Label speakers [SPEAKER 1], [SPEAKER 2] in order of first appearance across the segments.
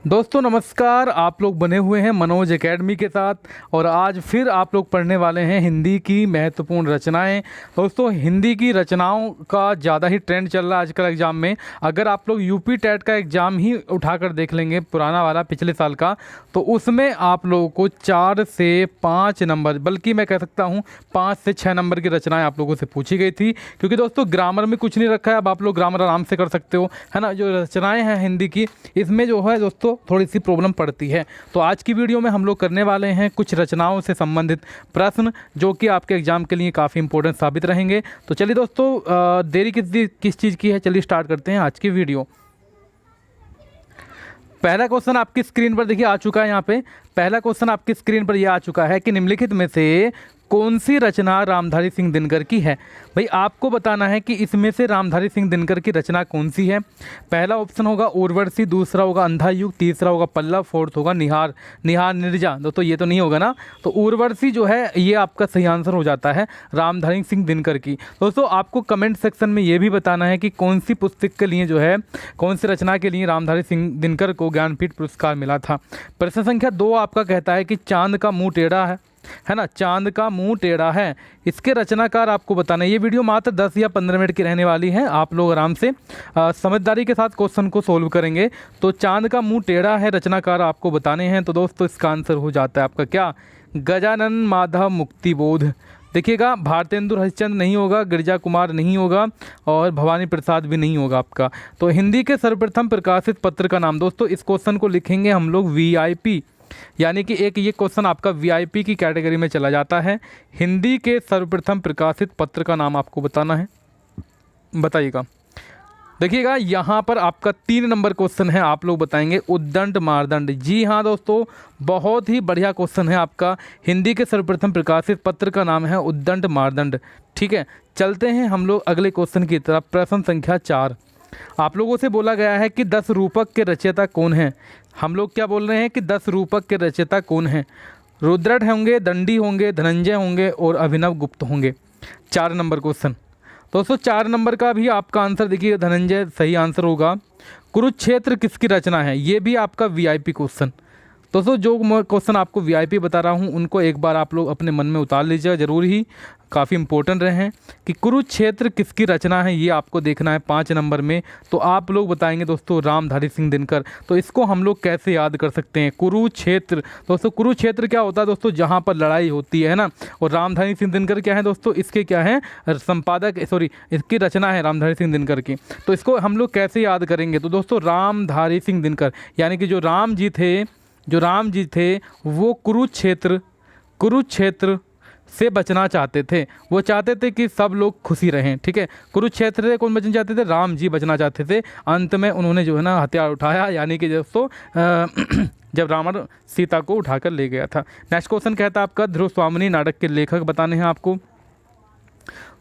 [SPEAKER 1] दोस्तों नमस्कार। आप लोग बने हुए हैं मनोज एकेडमी के साथ और आज फिर आप लोग पढ़ने वाले हैं हिंदी की महत्वपूर्ण रचनाएं। दोस्तों हिंदी की रचनाओं का ज़्यादा ही ट्रेंड चल रहा है आजकल एग्ज़ाम में। अगर आप लोग यूपी टेट का एग्ज़ाम ही उठाकर देख लेंगे पुराना वाला पिछले साल का, तो उसमें आप लोगों को 4 से 5 नंबर, बल्कि मैं कह सकता हूँ 5 से 6 नंबर की रचनाएँ आप लोगों से पूछी गई थी। क्योंकि दोस्तों ग्रामर में कुछ नहीं रखा है, अब आप लोग ग्रामर आराम से कर सकते हो, है ना। जो रचनाएँ हैं हिंदी की, इसमें जो है दोस्तों थोड़ी सी प्रॉब्लम पड़ती है। तो आज की वीडियो में हम लोग करने वाले हैं कुछ रचनाओं से संबंधित प्रश्न, जो कि आपके एग्जाम के लिए काफ़ी इंपॉर्टेंट साबित रहेंगे। तो चलिए दोस्तों, देरी किस चीज़ की है, चलिए स्टार्ट करते हैं आज की वीडियो। पहला क्वेश्चन आपकी स्क्रीन पर देखिए आ चुका है। यहाँ पे पहला क्वेश्चन आपकी स्क्रीन पर यह आ चुका है कि निम्नलिखित में से कौन सी रचना रामधारी सिंह दिनकर की है। भाई आपको बताना है कि इसमें से रामधारी सिंह दिनकर की रचना कौन सी है। पहला ऑप्शन होगा उर्वशी, दूसरा होगा अंधा युग, तीसरा होगा पल्लव, फोर्थ होगा निहार निर्जा। दोस्तों ये तो नहीं होगा ना, तो उर्वशी जो है ये आपका सही आंसर हो जाता है रामधारी सिंह दिनकर की। दोस्तों आपको कमेंट सेक्शन में ये भी बताना है कि कौन सी पुस्तक के लिए जो है, कौन सी रचना के लिए रामधारी सिंह दिनकर को ज्ञानपीठ पुरस्कार मिला था। प्रश्न संख्या 2 आपका कहता है कि चांद का मुंह टेढ़ा है ना, चांद का मुंह टेढ़ा है, इसके रचनाकार आपको बताना है। ये वीडियो मात्र 10 या 15 मिनट की रहने वाली है। आप लोग आराम से समझदारी के साथ क्वेश्चन को सोल्व करेंगे। तो चांद का मुंह टेढ़ा है, रचनाकार आपको बताने हैं। तो दोस्तों इसका आंसर हो जाता है आपका क्या, गजानन माधव मुक्तिबोध। देखिएगा, भारतेंदु हरिश्चंद्र नहीं होगा, गिरजा कुमार नहीं होगा और भवानी प्रसाद भी नहीं होगा आपका। तो हिंदी के सर्वप्रथम प्रकाशित पत्र का नाम, दोस्तों इस क्वेश्चन को लिखेंगे हम लोग वीआईपी, यानी कि एक ये क्वेश्चन आपका वीआईपी की कैटेगरी में चला जाता है। हिंदी के सर्वप्रथम प्रकाशित पत्र का नाम आपको बताना है, बताइएगा। देखिएगा यहाँ पर आपका 3 नंबर क्वेश्चन है, आप लोग बताएंगे उद्दंड मारदंड। जी हाँ दोस्तों, बहुत ही बढ़िया क्वेश्चन है आपका। हिंदी के सर्वप्रथम प्रकाशित पत्र का नाम है उद्दंड मारदंड। ठीक है, चलते हैं हम लोग अगले क्वेश्चन की तरफ। प्रश्न संख्या 4 आप लोगों से बोला गया है कि 10 रूपक के रचयिता कौन हैं। हम लोग क्या बोल रहे हैं कि 10 रूपक के रचयिता कौन हैं। रुद्रट होंगे, दंडी होंगे, धनंजय होंगे और अभिनव गुप्त होंगे। 4 नंबर क्वेश्चन। दोस्तों 4 नंबर का भी आपका आंसर देखिए, धनंजय सही आंसर होगा। कुरुक्षेत्र किसकी रचना है, ये भी आपका वीआईपी क्वेश्चन। दोस्तों जो क्वेश्चन आपको वीआईपी बता रहा हूँ, उनको एक बार आप लोग अपने मन में उतार लीजिएगा ज़रूर ही, काफ़ी इंपॉर्टेंट रहे हैं कि कुरुक्षेत्र किसकी रचना है, ये आपको देखना है 5 नंबर में। तो आप लोग बताएंगे दोस्तों रामधारी सिंह दिनकर। तो इसको हम लोग कैसे याद कर सकते हैं, कुरुक्षेत्र। दोस्तों कुरुक्षेत्र क्या होता है दोस्तों, जहाँ पर लड़ाई होती है ना। और रामधारी सिंह दिनकर क्या है दोस्तों, इसके क्या है संपादक, सॉरी इसकी रचना है रामधारी सिंह दिनकर की। तो इसको हम लोग कैसे याद करेंगे, तो दोस्तों रामधारी सिंह दिनकर, यानी कि जो राम जी थे वो कुरुक्षेत्र से बचना चाहते थे। वो चाहते थे कि सब लोग खुशी रहें। ठीक है, कुरुक्षेत्र से कौन बचना चाहते थे, राम जी बचना चाहते थे। अंत में उन्होंने जो है ना हथियार उठाया, यानी कि दोस्तों जब रावण सीता को उठाकर ले गया था। नेक्स्ट क्वेश्चन कहता है आपका ध्रुव स्वामिनी नाटक के लेखक बताने हैं आपको।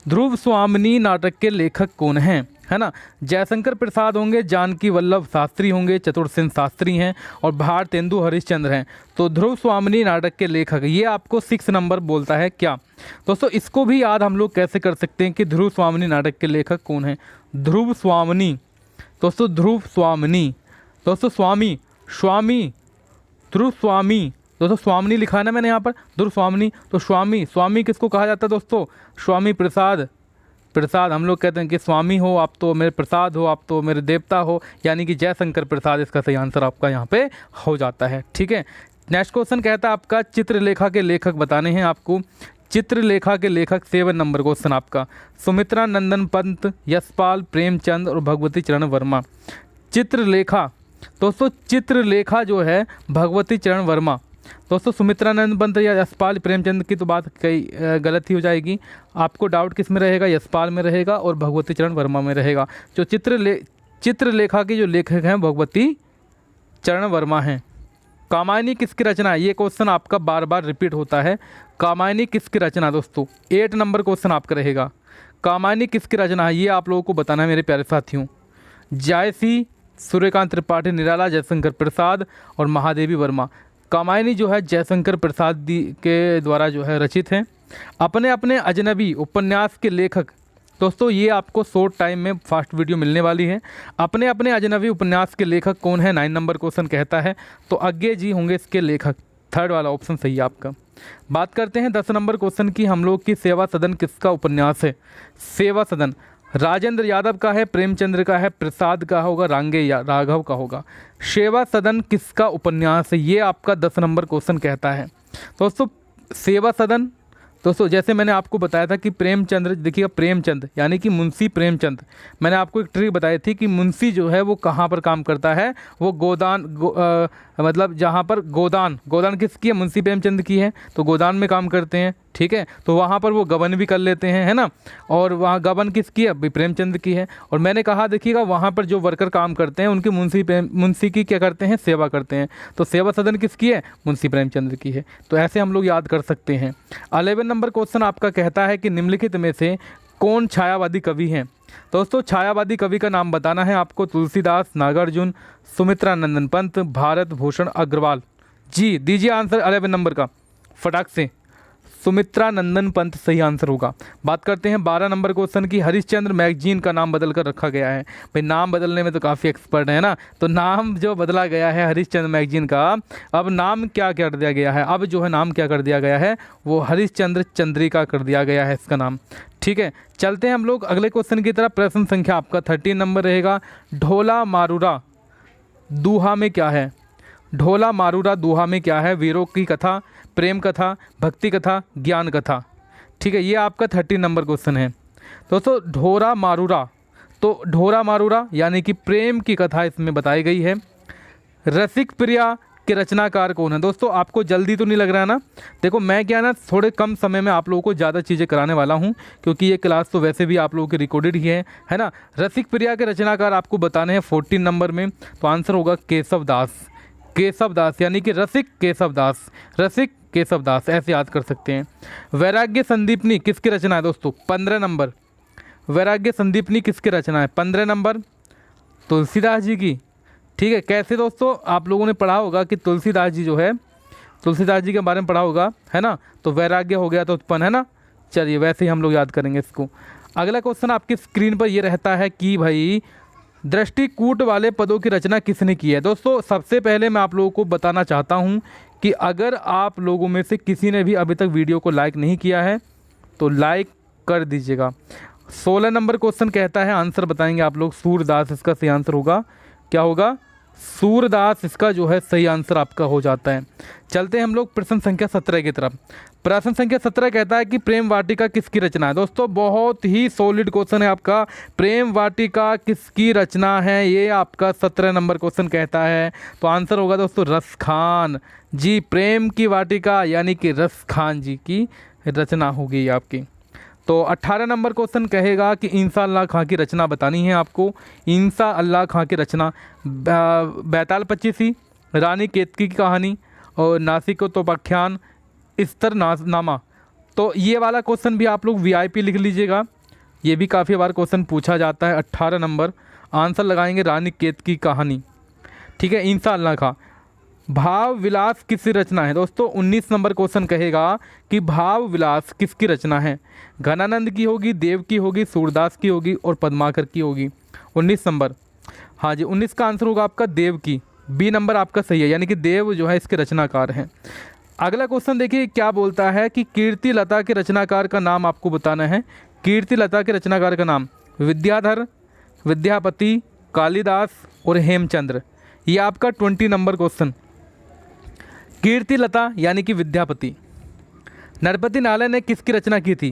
[SPEAKER 1] ध्रुव स्वामिनी नाटक के लेखक कौन हैं, है ना। जयशंकर प्रसाद होंगे, जानकी वल्लभ शास्त्री होंगे, चतुर्सेन शास्त्री हैं और भारतेंदु हरिश्चंद्र हैं। तो ध्रुव स्वामिनी नाटक के लेखक, ये आपको 6 नंबर बोलता है क्या। दोस्तों इसको भी याद हम लोग कैसे कर सकते हैं कि ध्रुव स्वामिनी नाटक के लेखक कौन हैं। ध्रुव स्वामिनी, दोस्तों ध्रुव स्वामिनी, दोस्तों स्वामी ध्रुव स्वामी, दोस्तों स्वामिनी लिखा है ना मैंने यहाँ पर, ध्रुव स्वामिनी। तो स्वामी किसको कहा जाता है दोस्तों, स्वामी प्रसाद हम लोग कहते हैं कि स्वामी हो आप तो मेरे प्रसाद हो, आप तो मेरे देवता हो, यानी कि जयशंकर प्रसाद इसका सही आंसर आपका यहाँ पे हो जाता है। ठीक है, नेक्स्ट क्वेश्चन कहता है आपका चित्रलेखा के लेखक बताने हैं आपको। चित्रलेखा के लेखक 7 नंबर क्वेश्चन आपका, सुमित्रा नंदन पंत, यशपाल, प्रेमचंद और भगवती चरण वर्मा। चित्रलेखा, दोस्तों चित्रलेखा जो है भगवती चरण वर्मा। दोस्तों सुमित्रानंद पंत या यशपाल प्रेमचंद की तो बात कई गलत ही हो जाएगी। आपको डाउट किस में रहेगा, यशपाल में रहेगा और भगवती चरण वर्मा में रहेगा। जो चित्रलेखा के जो लेखक हैं भगवती चरण वर्मा हैं। कामायनी किसकी रचना है, ये क्वेश्चन आपका बार बार रिपीट होता है। कामायनी किसकी रचना, दोस्तों 8 नंबर क्वेश्चन आपका रहेगा। कामायनी किसकी रचना है, ये आप लोगों को बताना है मेरे प्यारे साथियों। जायसी, सूर्यकांत त्रिपाठी निराला, जयशंकर प्रसाद और महादेवी वर्मा। कामायनी जो है जयशंकर प्रसाद के द्वारा जो है रचित है। अपने अपने अजनबी उपन्यास के लेखक दोस्तों ये आपको शॉर्ट टाइम में फास्ट वीडियो मिलने वाली है। अपने अपने अजनबी उपन्यास के लेखक कौन है, 9 नंबर क्वेश्चन कहता है, तो अज्ञे जी होंगे इसके लेखक। थर्ड वाला ऑप्शन सही है आपका। बात करते हैं 10 नंबर क्वेश्चन की हम लोग की, सेवा सदन किसका उपन्यास है? सेवा सदन राजेंद्र यादव का है, प्रेमचंद्र का है, प्रसाद का होगा, रांगे या राघव का होगा। सेवा सदन किसका उपन्यास है, ये आपका 10 नंबर क्वेश्चन कहता है। दोस्तों सेवा सदन, दोस्तों जैसे मैंने आपको बताया था कि प्रेमचंद्र, देखिएगा प्रेमचंद यानी कि मुंशी प्रेमचंद, मैंने आपको एक ट्रिक बताई थी कि मुंशी जो है वो कहाँ पर काम करता है, वो गोदान मतलब जहाँ पर गोदान किसकी है, मुंशी प्रेमचंद की है, तो गोदान में काम करते हैं, ठीक है। तो वहाँ पर वो गबन भी कर लेते हैं, है ना, और वहाँ गबन किसकी है, प्रेमचंद की है। और मैंने कहा देखिएगा वहाँ पर जो वर्कर काम करते हैं उनकी मुंशी की क्या करते हैं, सेवा करते हैं। तो सेवा सदन किसकी है, मुंशी प्रेमचंद की है। तो ऐसे हम लोग याद कर सकते हैं। 11 नंबर क्वेश्चन आपका कहता है कि निम्नलिखित में से कौन छायावादी कवि हैं? दोस्तों छायावादी कवि का नाम बताना है आपको। तुलसीदास, नागार्जुन, सुमित्रा नंदन पंत, भारत भूषण अग्रवाल। जी दीजिए आंसर 11 नंबर का फटाक से। सुमित्रा नंदन पंत सही आंसर होगा। बात करते हैं 12 नंबर क्वेश्चन की। हरिश्चंद्र मैगजीन का नाम बदल कर रखा गया है। भाई नाम बदलने में तो काफ़ी एक्सपर्ट है ना, तो नाम जो बदला गया है हरिश्चंद्र मैगजीन का, अब नाम क्या कर दिया गया है, अब जो है नाम क्या कर दिया गया है, वो हरिश्चंद्र चंद्रिका कर दिया गया है इसका नाम, ठीक है। चलते हैं हम लोग अगले क्वेश्चन की तरफ। प्रश्न संख्या आपका 13 नंबर रहेगा। ढोला मारूरा दूहा में क्या है? ढोला मारूरा दूहा में क्या है? वीरों की कथा, प्रेम कथा, भक्ति कथा, ज्ञान कथा, ठीक है। ये आपका 13 नंबर क्वेश्चन है। दोस्तों ढोरा मारूरा, तो ढोरा मारूरा यानी कि प्रेम की कथा इसमें बताई गई है। रसिक प्रिया के रचनाकार कौन है? दोस्तों आपको जल्दी तो नहीं लग रहा है ना, देखो मैं क्या ना थोड़े कम समय में आप लोगों को ज़्यादा चीज़ें कराने वाला हूं, क्योंकि ये क्लास तो वैसे भी आप लोगों की रिकॉर्डेड ही है ना। रसिक प्रिया के रचनाकार आपको बताने हैं 14 नंबर में, तो आंसर होगा केशव दास। केशव दास यानी कि रसिक केशव दास, रसिक केशव दास, ऐसे याद कर सकते हैं। वैराग्य संदीपनी किसकी रचना है? दोस्तों 15 नंबर, वैराग्य संदीपनी किसकी रचना है? 15 नंबर तुलसीदास जी की, ठीक है। कैसे दोस्तों, आप लोगों ने पढ़ा होगा कि तुलसीदास जी जो है, तुलसीदास जी के बारे में पढ़ा होगा, है ना, तो वैराग्य हो गया तो उत्पन्न, है ना। चलिए वैसे ही हम लोग याद करेंगे इसको। अगला क्वेश्चन आपकी स्क्रीन पर ये रहता है कि भाई दृष्टिकूट वाले पदों की रचना किसने की है? दोस्तों सबसे पहले मैं आप लोगों को बताना चाहता हूं कि अगर आप लोगों में से किसी ने भी अभी तक वीडियो को लाइक नहीं किया है तो लाइक कर दीजिएगा। 16 नंबर क्वेश्चन कहता है, आंसर बताएंगे आप लोग। सूरदास इसका सही आंसर होगा। क्या होगा? सूरदास इसका जो है सही आंसर आपका हो जाता है। चलते हैं हम लोग प्रश्न संख्या 17 की तरफ। प्रश्न संख्या 17 कहता है कि प्रेम वाटिका किसकी रचना है? दोस्तों बहुत ही सॉलिड क्वेश्चन है आपका। प्रेम वाटिका किसकी रचना है, ये आपका 17 नंबर क्वेश्चन कहता है। तो आंसर होगा दोस्तों रस खान जी। प्रेम की वाटिका यानी कि रस खान जी की रचना होगी आपकी। तो 18 नंबर क्वेश्चन कहेगा कि इंसा अल्लाह खां की रचना बतानी है आपको। इंसा अल्लाह खां की रचना बैताल पच्चीसी, रानी केतकी की कहानी और नासिकोपाख्यान, स्तर नामा। तो ये वाला क्वेश्चन भी आप लोग वीआईपी लिख लीजिएगा, ये भी काफ़ी बार क्वेश्चन पूछा जाता है। 18 नंबर आंसर लगाएंगे रानी केतकी कहानी, ठीक है। इंसा अल्लाह खां। भाव विलास किसकी रचना है? दोस्तों 19 नंबर क्वेश्चन कहेगा कि भाव विलास किसकी रचना है? घनानंद की होगी, देव की होगी, सूरदास की होगी और पद्माकर की होगी। 19 नंबर, हाँ जी 19 का आंसर होगा आपका देव की। बी नंबर आपका सही है, यानी कि देव जो है इसके रचनाकार हैं। अगला क्वेश्चन देखिए क्या बोलता है कि कीर्ति लता के रचनाकार का नाम आपको बताना है। कीर्ति लता के रचनाकार का नाम विद्याधर, विद्यापति, कालिदास और हेमचंद्र। ये आपका 20 नंबर क्वेश्चन। कीर्ति लता यानी कि विद्यापति। नरपति नालय ने किसकी रचना की थी?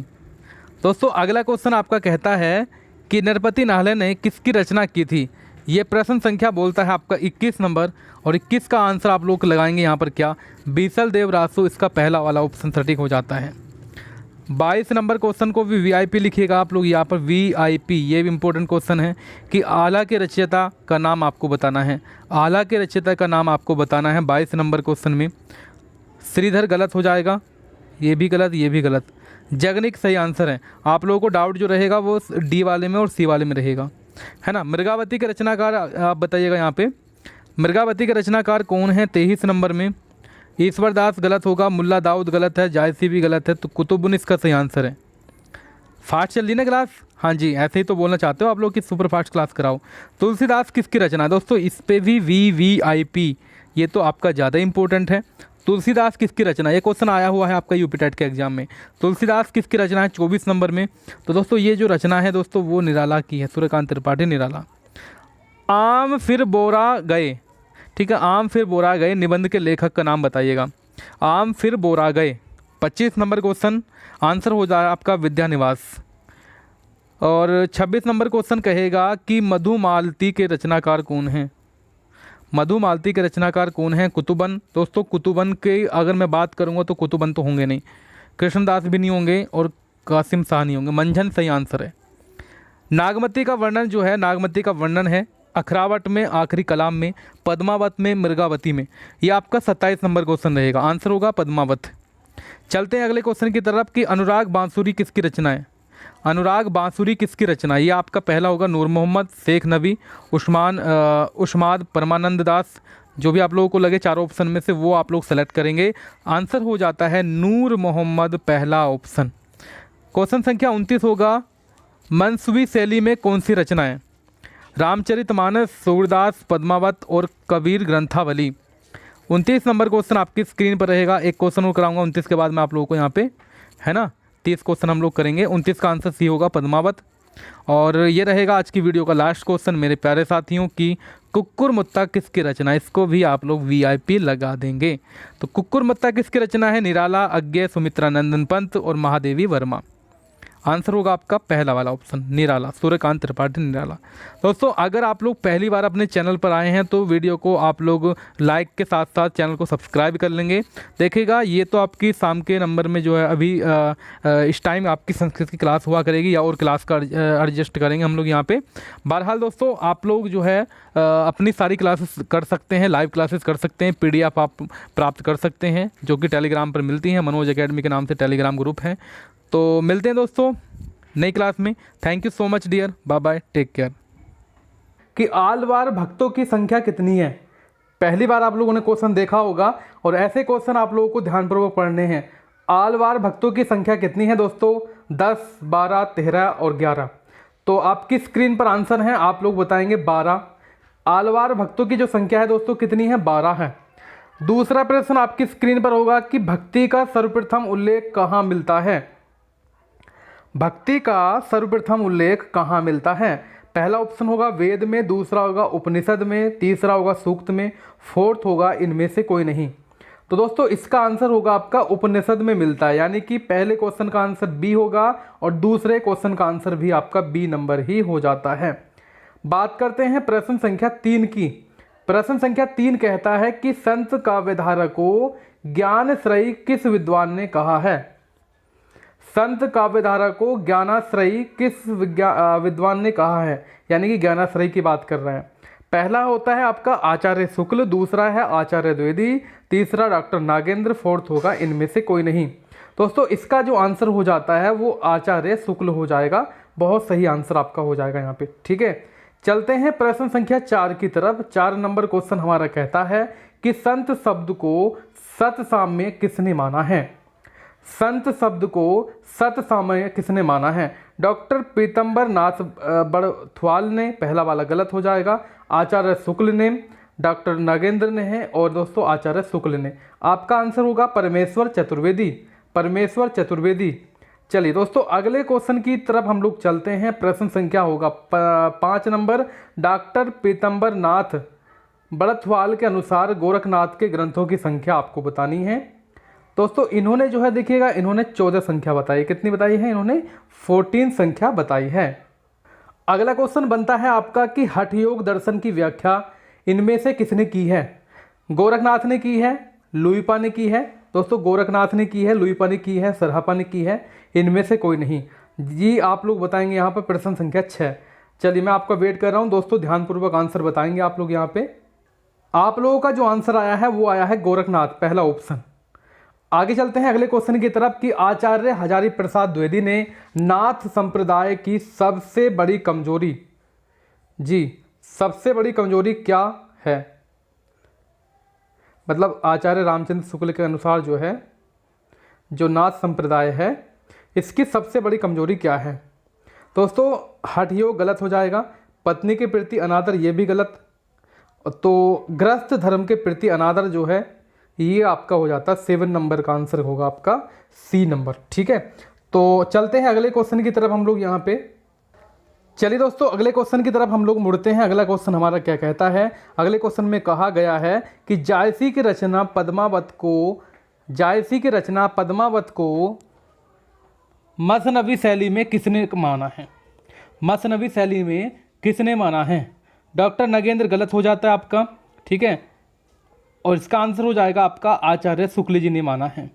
[SPEAKER 1] दोस्तों अगला क्वेश्चन आपका कहता है कि नरपति नालय ने किसकी रचना की थी। ये प्रश्न संख्या बोलता है आपका 21 नंबर, और 21 का आंसर आप लोग लगाएंगे यहाँ पर क्या? बीसल देव रासु, इसका पहला वाला ऑप्शन सटीक हो जाता है। 22 नंबर क्वेश्चन को भी वीआईपी लिखिएगा आप लोग यहाँ पर, वीआईपी। ये भी इंपॉर्टेंट क्वेश्चन है कि आला के रचयिता का नाम आपको बताना है। आला के रचयिता का नाम आपको बताना है 22 नंबर क्वेश्चन में। श्रीधर गलत हो जाएगा, ये भी गलत, ये भी गलत। जगनिक सही आंसर है। आप लोगों को डाउट जो रहेगा वो डी वाले में और सी वाले में रहेगा, है ना। मृगावती के रचनाकार आप बताइएगा यहाँ पे। मृगावती के रचनाकार कौन है? 23 नंबर में ईश्वर दास गलत होगा, मुल्ला दाऊद गलत है, जायसी भी गलत है, तो कुतुबुन इसका सही आंसर है। फास्ट चल रही ना क्लास? हाँ जी, ऐसे ही तो बोलना चाहते हो आप लोग कि सुपर फास्ट क्लास कराओ। तुलसीदास किसकी रचना है दोस्तों? इस पे भी VVIP, ये तो आपका ज़्यादा इंपॉर्टेंट है। तुलसीदास किसकी रचना, ये क्वेश्चन आया हुआ है आपका यूपी टेट के एग्जाम में। तुलसीदास किसकी रचना है 24 नंबर में? तो दोस्तों ये जो रचना है दोस्तों वो निराला की है, सूर्यकांत त्रिपाठी निराला। आम फिर बोरा गए, ठीक है, आम फिर बोरा गए निबंध के लेखक का नाम बताइएगा। आम फिर बोरा गए 25 नंबर क्वेश्चन, आंसर हो जाए आपका विद्यानिवास। और 26 नंबर क्वेश्चन कहेगा कि मधुमालती के रचनाकार कौन हैं? मधुमालती के रचनाकार कौन हैं? कुतुबन। दोस्तों कुतुबन के अगर मैं बात करूंगा तो कुतुबन तो होंगे नहीं, कृष्णदास भी नहीं होंगे और कासिम शाह नहीं होंगे, मंझन सही आंसर है। नागमती का वर्णन जो है, नागमती का वर्णन है अखरावट में, आखिरी कलाम में, पद्मावत में, मृगावती में। ये आपका 27 नंबर क्वेश्चन रहेगा, आंसर होगा पद्मावत। चलते हैं अगले क्वेश्चन की तरफ कि अनुराग बांसुरी किसकी रचना है? अनुराग बांसुरी किसकी रचना है? ये आपका पहला होगा नूर मोहम्मद, शेख नबी, उस्माद, परमानंद दास। जो भी आप लोगों को लगे चारों ऑप्शन में से वो आप लोग सेलेक्ट करेंगे। आंसर हो जाता है नूर मोहम्मद, पहला ऑप्शन। क्वेश्चन संख्या 29 होगा, मनसवी शैली में कौन सी रचना है? रामचरितमानस, सूरदास, पद्मावत और कबीर ग्रंथावली। 29 नंबर क्वेश्चन आपकी स्क्रीन पर रहेगा। एक क्वेश्चन और कराऊंगा 29 के बाद मैं आप लोगों को यहाँ पे, है ना, 30 क्वेश्चन हम लोग करेंगे। 29 का आंसर सी होगा पद्मावत। और ये रहेगा आज की वीडियो का लास्ट क्वेश्चन मेरे प्यारे साथियों की, कुक्कुर मुत्ता किसकी रचना है? इसको भी आप लोग VIP लगा देंगे। तो कुक्कुर मुत्ता किसकी रचना है? निराला, अज्ञे, सुमित्रा नंदन पंत और महादेवी वर्मा। आंसर होगा आपका पहला वाला ऑप्शन, निराला, सूर्यकांत त्रिपाठी निराला। दोस्तों अगर आप लोग पहली बार अपने चैनल पर आए हैं तो वीडियो को आप लोग लाइक के साथ साथ चैनल को सब्सक्राइब कर लेंगे। देखिएगा ये तो आपकी शाम के नंबर में जो है अभी इस टाइम आपकी संस्कृत की क्लास हुआ करेगी, या और क्लास का एडजस्ट करेंगे हम लोग यहाँ पे। बहरहाल दोस्तों आप लोग जो है अपनी सारी क्लासेस कर सकते हैं, लाइव क्लासेस कर सकते हैं, PDF आप प्राप्त कर सकते हैं जो कि टेलीग्राम पर मिलती हैं। मनोज एकेडमी के नाम से टेलीग्राम ग्रुप है। तो मिलते हैं दोस्तों नई क्लास में। Thank you so much dear, bye bye, take care. कि आलवार भक्तों की संख्या कितनी है? पहली बार आप लोगों ने क्वेश्चन देखा होगा और ऐसे क्वेश्चन आप लोगों को ध्यानपूर्वक पढ़ने हैं। आलवार भक्तों की संख्या कितनी है दोस्तों? 10, 12, 13 और 11। तो आपकी स्क्रीन पर आंसर है, आप लोग बताएंगे 12। आलवार भक्तों की जो संख्या है दोस्तों कितनी है? 12 है। दूसरा प्रश्न आपकी स्क्रीन पर होगा कि भक्ति का सर्वप्रथम उल्लेख कहाँ मिलता है? भक्ति का सर्वप्रथम उल्लेख कहाँ मिलता है? पहला ऑप्शन होगा वेद में, दूसरा होगा उपनिषद में, तीसरा होगा सूक्त में, फोर्थ होगा इनमें से कोई नहीं। तो दोस्तों इसका आंसर होगा आपका उपनिषद में मिलता है, यानी कि पहले क्वेश्चन का आंसर बी होगा और दूसरे क्वेश्चन का आंसर भी आपका बी नंबर ही हो जाता है। बात करते हैं प्रश्न संख्या 3 की। प्रश्न संख्या 3 कहता है कि संत काव्यधारा को ज्ञानश्रयी किस विद्वान ने कहा है? संत काव्यधारा को ज्ञानाश्रयी किस विद्वान ने कहा है? यानी कि ज्ञानाश्रयी की बात कर रहे हैं। पहला होता है आपका आचार्य शुक्ल, दूसरा है आचार्य द्विवेदी, तीसरा डॉक्टर नागेंद्र, फोर्थ होगा इनमें से कोई नहीं। दोस्तों इसका जो आंसर हो जाता है वो आचार्य शुक्ल हो जाएगा। बहुत सही आंसर आपका हो जाएगा यहाँ पे, ठीक है। चलते हैं प्रश्न संख्या 4 की तरफ। 4 नंबर क्वेश्चन हमारा कहता है कि संत शब्द को सतसाम्य किसने माना है? संत शब्द को सतसाम्य किसने माना है? डॉक्टर पीतंबर नाथ बड़थवाल ने, पहला वाला गलत हो जाएगा, आचार्य शुक्ल ने, डॉक्टर नागेंद्र ने है और दोस्तों आचार्य शुक्ल ने। आपका आंसर होगा परमेश्वर चतुर्वेदी, परमेश्वर चतुर्वेदी। चलिए दोस्तों अगले क्वेश्चन की तरफ हम लोग चलते हैं। प्रश्न संख्या होगा 5 नंबर। डॉक्टर पीतंबर नाथ बड़थवाल के अनुसार गोरखनाथ के ग्रंथों की संख्या आपको बतानी है। दोस्तों इन्होंने जो है देखिएगा, इन्होंने 14 संख्या बताई। कितनी बताई है इन्होंने? 14 संख्या बताई है। अगला क्वेश्चन बनता है आपका कि हठ योग दर्शन की व्याख्या इनमें से किसने की है? गोरखनाथ ने की है, लुईपा ने की है। दोस्तों गोरखनाथ ने की है, लुईपा ने की है, सरहपा ने की है, इनमें से कोई नहीं जी। आप लोग बताएंगे यहाँ पर प्रश्न संख्या 6। चलिए मैं आपका वेट कर रहा हूँ दोस्तों, ध्यानपूर्वक आंसर बताएंगे आप लोग यहाँ पे। आप लोगों का जो आंसर आया है वो आया है गोरखनाथ, पहला ऑप्शन। आगे चलते हैं अगले क्वेश्चन की तरफ कि आचार्य हजारी प्रसाद द्विवेदी ने नाथ संप्रदाय की सबसे बड़ी कमजोरी, जी सबसे बड़ी कमजोरी क्या है? मतलब आचार्य रामचंद्र शुक्ल के अनुसार जो है, जो नाथ संप्रदाय है, इसकी सबसे बड़ी कमजोरी क्या है? दोस्तों हठ योग गलत हो जाएगा, पत्नी के प्रति अनादर ये भी गलत, तो ग्रस्त धर्म के प्रति अनादर जो है ये आपका हो जाता है 7 नंबर का आंसर होगा आपका सी नंबर। ठीक है, तो चलते हैं अगले क्वेश्चन की तरफ हम लोग यहाँ पे। चलिए दोस्तों अगले क्वेश्चन की तरफ हम लोग मुड़ते हैं। अगला क्वेश्चन हमारा क्या कहता है? अगले क्वेश्चन में कहा गया है कि जायसी की रचना पद्मावत को मसनवी शैली में किसने माना है? मसनवी शैली में किसने माना है? डॉक्टर नगेंद्र गलत हो जाता है आपका। ठीक है, और इसका आंसर हो जाएगा आपका आचार्य शुक्ल जी ने माना है।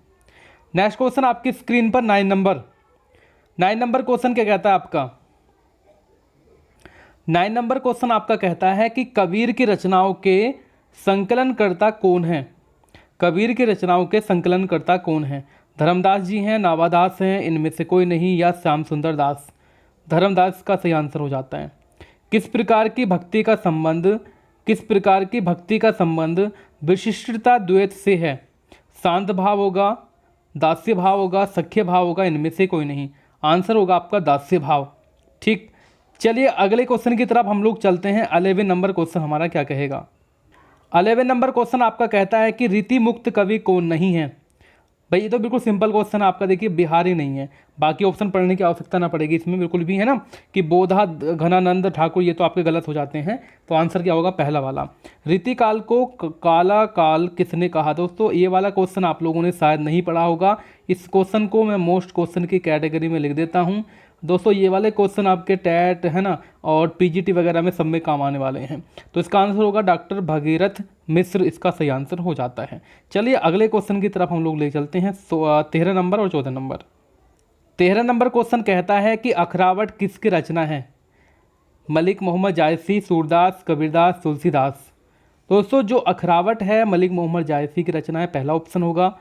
[SPEAKER 1] नेक्स्ट क्वेश्चन आपकी स्क्रीन पर 9 नंबर क्वेश्चन क्या कहता है आपका? 9 नंबर क्वेश्चन आपका कहता है कि कबीर की रचनाओं के संकलनकर्ता कौन है? कबीर की रचनाओं के संकलनकर्ता कौन है? धर्मदास जी हैं, नावादास हैं, इनमें से कोई नहीं, या श्याम सुंदर दास? धर्मदास का सही आंसर हो जाता है। किस प्रकार की भक्ति का संबंध विशिष्टता द्वैत से है? शांत भाव होगा, दास्य भाव होगा, सख्य भाव होगा, इनमें से कोई नहीं। आंसर होगा आपका दास्य भाव। ठीक, चलिए अगले क्वेश्चन की तरफ हम लोग चलते हैं। 11 नंबर क्वेश्चन हमारा क्या कहेगा? 11 नंबर क्वेश्चन आपका कहता है कि रीति मुक्त कवि कौन नहीं है? भाई ये तो बिल्कुल सिंपल क्वेश्चन है आपका, देखिए बिहारी नहीं है, बाकी ऑप्शन पढ़ने की आवश्यकता ना पड़ेगी इसमें बिल्कुल भी, है ना, कि बोधा घनानंद ठाकुर, ये तो आपके गलत हो जाते हैं। तो आंसर क्या होगा? पहला वाला। रीति काल को काला काल किसने कहा? दोस्तों ये वाला क्वेश्चन आप लोगों ने शायद नहीं पढ़ा होगा, इस क्वेश्चन को मैं मोस्ट क्वेश्चन की कैटेगरी में लिख देता हूँ। दोस्तों ये वाले क्वेश्चन आपके टैट है ना और पीजीटी वगैरह में सब में काम आने वाले हैं। तो इसका आंसर होगा डॉक्टर भगीरथ मिश्र, इसका सही आंसर हो जाता है। चलिए अगले क्वेश्चन की तरफ हम लोग ले चलते हैं। 13 नंबर और 14 नंबर। 13 नंबर क्वेश्चन कहता है कि अखरावट किसकी रचना है? मलिक मोहम्मद जायसी, सूरदास, कबीरदास, तुलसीदास? दोस्तों जो अखरावट है मलिक मोहम्मद जायसी की रचना है, पहला ऑप्शन होगा।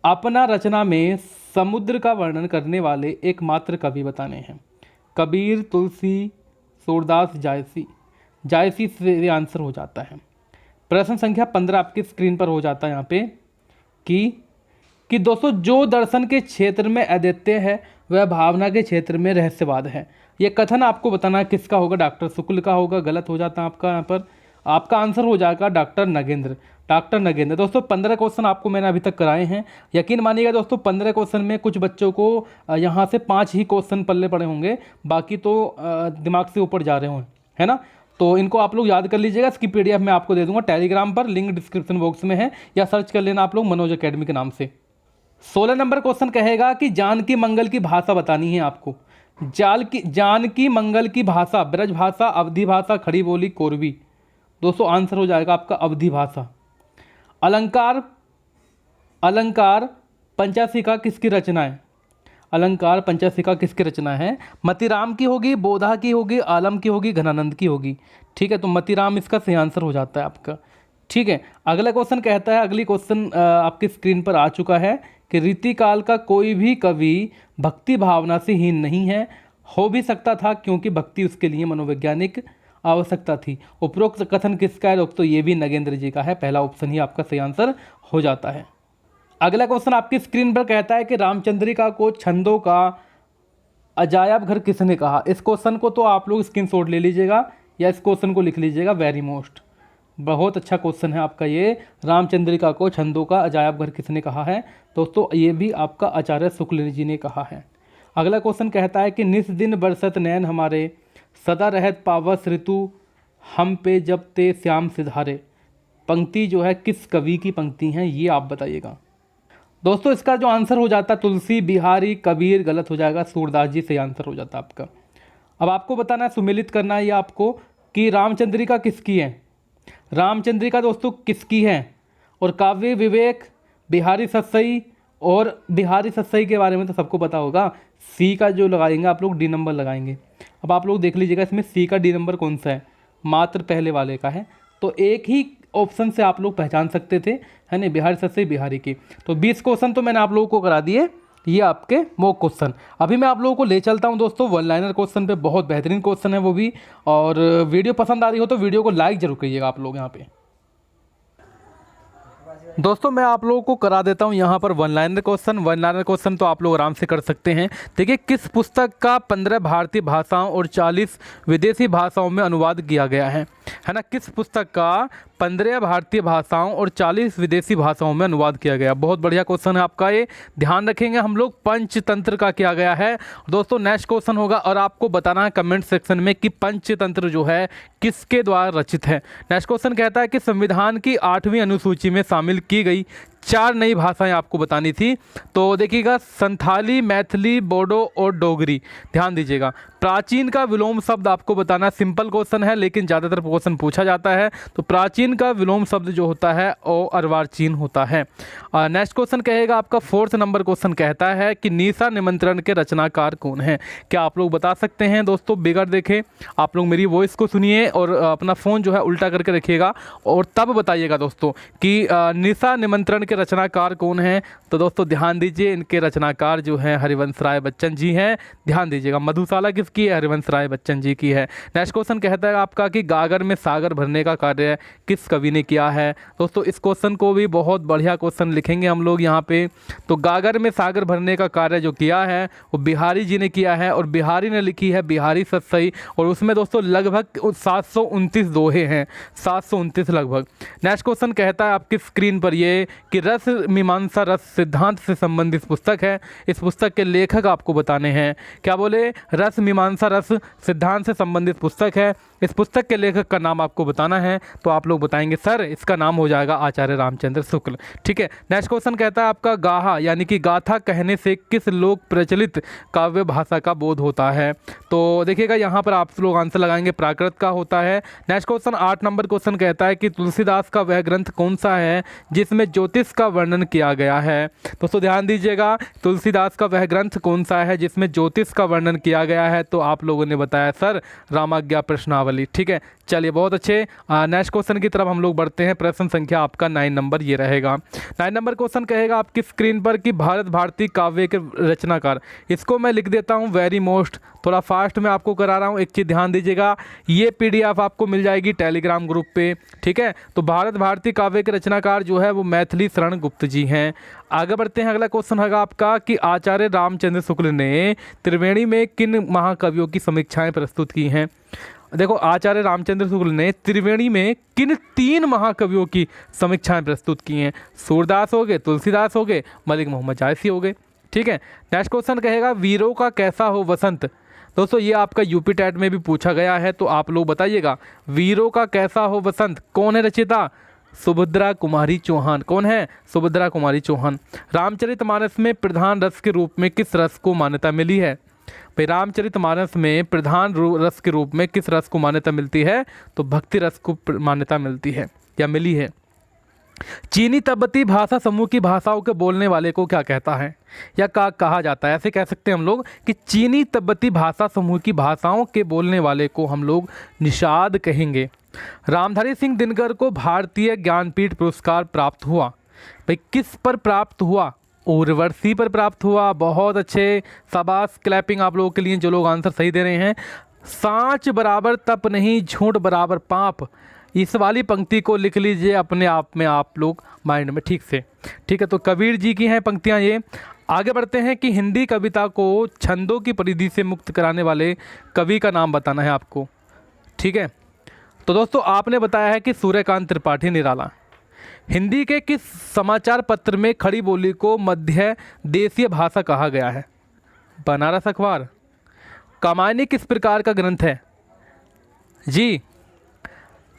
[SPEAKER 1] अपना रचना में समुद्र का वर्णन करने वाले एकमात्र कवि बताने हैं। कबीर, तुलसी, सूरदास, जायसी? जायसी से आंसर हो जाता है। प्रश्न संख्या 15 आपकी स्क्रीन पर हो जाता है यहाँ पे कि दोस्तों जो दर्शन के क्षेत्र में अद्वितीय है वह भावना के क्षेत्र में रहस्यवाद है। यह कथन आपको बताना है किसका होगा? डॉक्टर शुक्ल का होगा। गलत हो जाता है आपका यहाँ पर। आपका आंसर हो जाएगा डॉक्टर नगेंद्र। दोस्तों 15 क्वेश्चन आपको मैंने अभी तक कराए हैं। यकीन मानिएगा दोस्तों 15 क्वेश्चन में कुछ बच्चों को यहाँ से 5 ही क्वेश्चन पल्ले पड़े होंगे, बाकी तो दिमाग से ऊपर जा रहे होंगे, है ना। तो इनको आप लोग याद कर लीजिएगा। इसकी PDF मैं आपको दे दूंगा टेलीग्राम पर, लिंक डिस्क्रिप्शन बॉक्स में है, या सर्च कर लेना आप लोग मनोज अकेडमी के नाम से। 16 नंबर क्वेश्चन कहेगा कि जानकी मंगल की भाषा बतानी है आपको। जानकी मंगल की भाषा, ब्रज भाषा, अवधी भाषा, खड़ी बोली, कोरवी? दोस्तों आंसर हो जाएगा आपका अवधी भाषा। अलंकार पंचाशिका किसकी रचना है? अलंकार पंचाशिका किसकी रचना है? मतीराम की होगी, बोधा की होगी, आलम की होगी, घनानंद की होगी? ठीक है, तो मतीराम इसका सही आंसर हो जाता है आपका। ठीक है, अगला क्वेश्चन कहता है, अगली क्वेश्चन आपकी स्क्रीन पर आ चुका है कि रीतिकाल का कोई भी कवि भक्ति भावना से हीन नहीं है। हो भी सकता था क्योंकि भक्ति उसके लिए मनोवैज्ञानिक आवश्यकता थी। उपरोक्त कथन किसका है दोस्तों? ये भी नगेंद्र जी का है। पहला ऑप्शन ही आपका सही आंसर हो जाता है। अगला क्वेश्चन आपकी स्क्रीन पर कहता है कि रामचंद्रिका को छंदों का अजायब घर किसने कहा? इस क्वेश्चन को तो आप लोग स्क्रीनशॉट ले लीजिएगा या इस क्वेश्चन को लिख लीजिएगा, वेरी मोस्ट, बहुत अच्छा क्वेश्चन है आपका ये। रामचंद्रिका को छंदों का अजायब घर किसने कहा है? दोस्तों ये भी आपका आचार्य शुक्ल जी ने कहा है। अगला क्वेश्चन कहता है कि निस दिन बरसत नैन हमारे, सदा रहत पावस ऋतु हम पे जब ते श्याम सिधारे? पंक्ति जो है किस कवि की पंक्ति है ये आप बताइएगा। दोस्तों इसका जो आंसर हो जाता है तुलसी, बिहारी, कबीर? गलत हो जाएगा, सूरदास जी से आंसर हो जाता है आपका। अब आपको बताना है, सुमेलित करना है ये आपको कि रामचंद्रिका किसकी है। रामचंद्रिका दोस्तों किसकी है? और काव्य विवेक, बिहारी सत्सई, और बिहारी सत्सई के बारे में तो सबको पता होगा। सी का जो लगाएंगे आप लोग, डी नंबर लगाएंगे। अब आप लोग देख लीजिएगा इसमें सी का डी नंबर कौन सा है? मात्र पहले वाले का है। तो एक ही ऑप्शन से आप लोग पहचान सकते थे, है ना, बिहारी सत्सई बिहारी की। तो 20 क्वेश्चन तो मैंने आप लोगों को करा दिए, ये आपके मॉक क्वेश्चन। अभी मैं आप लोगों को ले चलता हूं दोस्तों वन लाइनर क्वेश्चन पे, बहुत बेहतरीन क्वेश्चन है वो भी। और वीडियो पसंद आ रही हो तो वीडियो को लाइक जरूर करिएगा आप लोग यहाँ पे। दोस्तों मैं आप लोगों को करा देता हूं यहाँ पर वन लाइनर क्वेश्चन तो आप लोग आराम से कर सकते हैं। देखिए, किस पुस्तक का 15 भारतीय भाषाओं और 40 विदेशी भाषाओं में अनुवाद किया गया है ना? किस पुस्तक का 15 भारतीय भाषाओं और 40 विदेशी भाषाओं में अनुवाद किया गया? बहुत बढ़िया क्वेश्चन है आपका ये, ध्यान रखेंगे हम लोग। पंचतंत्र का किया गया है दोस्तों। नेक्स्ट क्वेश्चन होगा और आपको बताना है कमेंट सेक्शन में कि पंचतंत्र जो है किसके द्वारा रचित है। नेक्स्ट क्वेश्चन कहता है कि संविधान की 8वीं अनुसूची में शामिल की गई 4 नई भाषाएं आपको बतानी थी। तो देखिएगा, संथाली, मैथिली, बोडो और डोगरी। ध्यान दीजिएगा, प्राचीन का विलोम शब्द आपको बताना। सिंपल क्वेश्चन है लेकिन ज़्यादातर क्वेश्चन पूछा जाता है। तो प्राचीन का विलोम शब्द जो होता है वो अर्वाचीन होता है। नेक्स्ट क्वेश्चन कहेगा आपका 4th नंबर क्वेश्चन कहता है कि निशा निमंत्रण के रचनाकार कौन है? क्या आप लोग बता सकते हैं दोस्तों? बिगड़ देखें, आप लोग मेरी वॉइस को सुनिए और अपना फ़ोन जो है उल्टा करके रखिएगा और तब बताइएगा दोस्तों कि निशा निमंत्रण के रचनाकार कौन है। तो दोस्तों ध्यान दीजिए, इनके रचनाकार जो हैं हरिवंश राय बच्चन जी हैं। ध्यान दीजिएगा, मधुशाला किसकी है? हरिवंश राय बच्चन जी की है। नेक्स्ट क्वेश्चन कहता है आपका कि गागर में सागर भरने का कार्य किस कवि ने किया है? दोस्तों इस क्वेश्चन को भी बहुत बढ़िया क्वेश्चन लिखेंगे हम लोग यहाँ पे। तो गागर में सागर भरने का कार्य जो किया है वो बिहारी जी ने किया है और बिहारी ने लिखी है बिहारी सतसई। और उसमें दोस्तों लगभग 729 दोहे हैं, 729 लगभग। नेक्स्ट क्वेश्चन कहता है आपकी स्क्रीन पर ये कि रस मीमांसा रस सिद्धांत से संबंधित पुस्तक है। इस पुस्तक के लेखक आपको बताने हैं। क्या बोले? रस मीमांसा रस सिद्धांत से संबंधित पुस्तक है। इस पुस्तक के लेखक का नाम आपको बताना है। तो आप लोग बताएंगे सर इसका नाम हो जाएगा आचार्य रामचंद्र शुक्ल। ठीक है। नेक्स्ट क्वेश्चन कहता है आपका गाहा यानी कि गाथा कहने से किस लोक प्रचलित काव्य भाषा का बोध होता है? तो देखिएगा यहाँ पर आप लोग आंसर लगाएंगे प्राकृत का होता है। नेक्स्ट क्वेश्चन 8 नंबर क्वेश्चन कहता है कि तुलसीदास का वह ग्रंथ कौन सा है जिसमें ज्योतिष का वर्णन किया गया है? दोस्तों ध्यान दीजिएगा, तुलसीदास का वह ग्रंथ कौन सा है जिसमें ज्योतिष का वर्णन किया गया है? तो आप लोगों ने बताया सर रामाज्ञा प्रश्नावली। ठीक है, चलिए बहुत अच्छे। नेक्स्ट क्वेश्चन की तरफ हम लोग बढ़ते हैं। प्रश्न संख्या आपका 9 नंबर ये रहेगा। 9 नंबर क्वेश्चन कहेगा आपकी स्क्रीन पर कि भारत भारती काव्य के रचनाकार। इसको मैं लिख देता हूँ वेरी मोस्ट, थोड़ा फास्ट में आपको करा रहा हूँ। एक चीज़ ध्यान दीजिएगा, ये PDF आपको मिल जाएगी टेलीग्राम ग्रुप पे। ठीक है, तो भारत भारती काव्य के रचनाकार जो है वो मैथिली शरण गुप्त जी हैं। आगे बढ़ते हैं। अगला क्वेश्चन होगा आपका कि आचार्य रामचंद्र शुक्ल ने त्रिवेणी में किन महाकवियों की समीक्षाएं प्रस्तुत की हैं? देखो, आचार्य रामचंद्र शुक्ल ने त्रिवेणी में किन 3 महाकवियों की समीक्षाएं प्रस्तुत की हैं? सूरदास हो गए, तुलसीदास हो गए, मलिक मोहम्मद जायसी हो गए। ठीक है। नेक्स्ट क्वेश्चन कहेगा वीरों का कैसा हो वसंत। दोस्तों ये आपका यूपी टेट में भी पूछा गया है, तो आप लोग बताइएगा वीरों का कैसा हो वसंत कौन है रचयिता? सुभद्रा कुमारी चौहान। कौन है? सुभद्रा कुमारी चौहान। रामचरितमानस में प्रधान रस के रूप में किस रस को मान्यता मिली है? भाई रामचरितमानस में प्रधान रस के रूप में किस रस को मान्यता मिलती है? तो भक्ति रस को मान्यता मिलती है या मिली है। चीनी तिब्बती भाषा समूह की भाषाओं के बोलने वाले को क्या कहता है या कहा जाता है? ऐसे कह सकते हैं हम लोग कि चीनी तिब्बती भाषा समूह की भाषाओं के बोलने वाले को हम लोग निषाद कहेंगे। रामधारी सिंह दिनकर को भारतीय ज्ञानपीठ पुरस्कार प्राप्त हुआ। भाई किस पर प्राप्त हुआ? उर्वशी पर प्राप्त हुआ। बहुत अच्छे, शाबाश, क्लैपिंग आप लोगों के लिए जो लोग आंसर सही दे रहे हैं। सांच बराबर तप नहीं, झूठ बराबर पाप। इस वाली पंक्ति को लिख लीजिए अपने आप में आप लोग माइंड में ठीक से। ठीक है, तो कबीर जी की हैं पंक्तियां ये। आगे बढ़ते हैं कि हिंदी कविता को छंदों की परिधि से मुक्त कराने वाले कवि का नाम बताना है आपको। ठीक है, तो दोस्तों आपने बताया है कि सूर्यकांत त्रिपाठी निराला। हिंदी के किस समाचार पत्र में खड़ी बोली को मध्य देशीय भाषा कहा गया है? बनारस अखबार। कामायनी किस प्रकार का ग्रंथ है? जी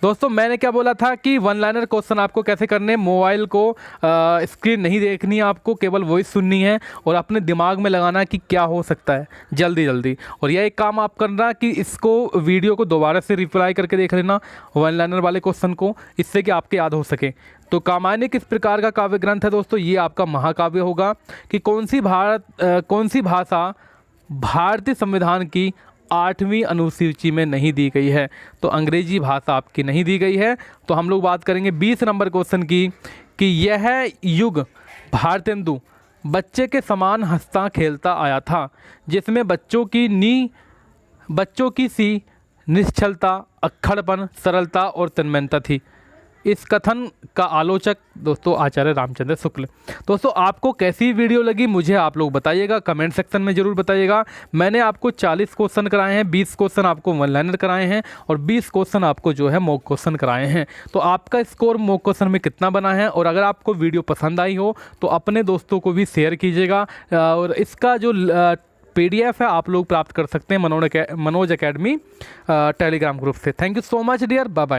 [SPEAKER 1] दोस्तों मैंने क्या बोला था कि वन लाइनर क्वेश्चन आपको कैसे करने, मोबाइल को स्क्रीन नहीं देखनी है, आपको केवल वॉइस सुननी है और अपने दिमाग में लगाना कि क्या हो सकता है जल्दी जल्दी। और यह एक काम आप करना कि इसको वीडियो को दोबारा से रिप्लाई करके देख लेना वन लाइनर वाले क्वेश्चन को, इससे कि आपके याद हो सके। तो कामायनी किस प्रकार का काव्य ग्रंथ है दोस्तों? ये आपका महाकाव्य होगा। कि कौन सी भाषा भारतीय संविधान की 8वीं अनुसूची में नहीं दी गई है? तो अंग्रेजी भाषा आपकी नहीं दी गई है। तो हम लोग बात करेंगे 20 नंबर क्वेश्चन की कि यह युग भारतेंदु बच्चे के समान हंसता खेलता आया था, जिसमें बच्चों की सी निश्चलता, अक्खड़पन, सरलता और तन्मयता थी। इस कथन का आलोचक दोस्तों आचार्य रामचंद्र शुक्ल। दोस्तों आपको कैसी वीडियो लगी मुझे आप लोग बताइएगा, कमेंट सेक्शन में ज़रूर बताइएगा। मैंने आपको 40 क्वेश्चन कराए हैं, 20 क्वेश्चन आपको वन लाइनर कराए हैं और 20 क्वेश्चन आपको जो है मॉक क्वेश्चन कराए हैं। तो आपका स्कोर मॉक क्वेश्चन में कितना बना है, और अगर आपको वीडियो पसंद आई हो तो अपने दोस्तों को भी शेयर कीजिएगा। और इसका जो PDF है आप लोग प्राप्त कर सकते हैं मनोज एकेडमी टेलीग्राम ग्रुप से। Thank you so much dear, bye bye.